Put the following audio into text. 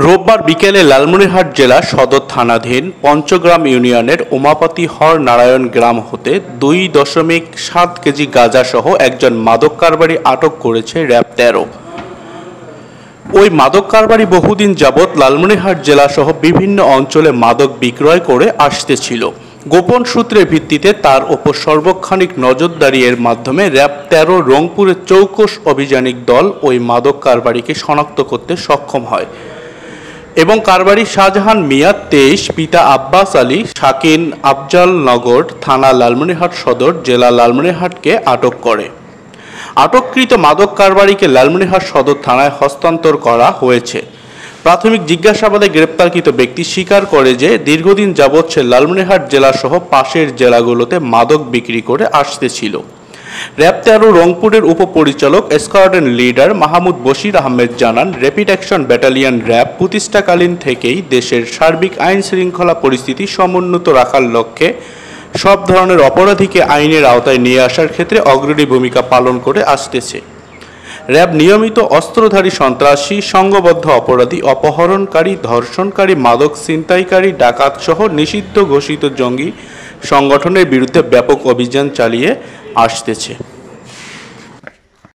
রোববার বিকেলে লালমনিরহাট জেলা সদর থানাধীন পঞ্চগ্রাম ইউনিয়নের উমাপতি হর নারায়ণ গ্রাম হতে 2.7 কেজি গাঁজাসহ একজন মাদক কারবারি আটক করেছে র্যাব 13। ওই মাদক কারবারি বহুদিন যাবৎ লালমনিরহাট জেলাসহ বিভিন্ন অঞ্চলে মাদক বিক্রয় করে আসতেছিল। গোপন সূত্রের ভিত্তিতে তার ওপর সার্বক্ষণিক নজরদারি এর মাধ্যমে র্যাব 13 রংপুরের চৌকস অভিযানিক দল ওই মাদক কারবারিকে শনাক্ত করতে সক্ষম হয় এবং কারবারি শাহজাহান মিয়া 23, পিতা আব্বাস আলী, শাকিন, আফজালনগর থানা লালমনিরহাট সদর, জেলা লালমনিরহাটকে আটক করে। আটককৃত মাদক কারবারিকে লালমনিরহাট সদর থানায় হস্তান্তর করা হয়েছে। প্রাথমিক জিজ্ঞাসাবাদে গ্রেপ্তারকৃত ব্যক্তি স্বীকার করে যে দীর্ঘদিন যাবৎ সে লালমনিরহাট জেলাসহ পাশের জেলাগুলোতে মাদক বিক্রি করে আসতেছিল। র্যাব 13 রংপুরের উপপরিচালক স্কোয়াড্রন লিডার মাহমুদ বশির আহমেদ জানান, র্যাপিড অ্যাকশন ব্যাটালিয়ন র্যাব প্রতিষ্ঠাকালীন থেকেই দেশের সার্বিক আইন শৃঙ্খলা পরিস্থিতি সমুন্নত রাখার লক্ষ্যে সব ধরনের অপরাধীকে আইনের আওতায় নিয়ে আসার ক্ষেত্রে অগ্রণী ভূমিকা পালন করে আসতেছে। র্যাব নিয়মিত অস্ত্রধারী সন্ত্রাসী, সংঘবদ্ধ অপরাধী, অপহরণকারী, ধর্ষণকারী, মাদক ছিনতাইকারী, ডাকাত সহ নিষিদ্ধ ঘোষিত জঙ্গি সংগঠনের বিরুদ্ধে ব্যাপক অভিযান চালিয়ে আসতেছে।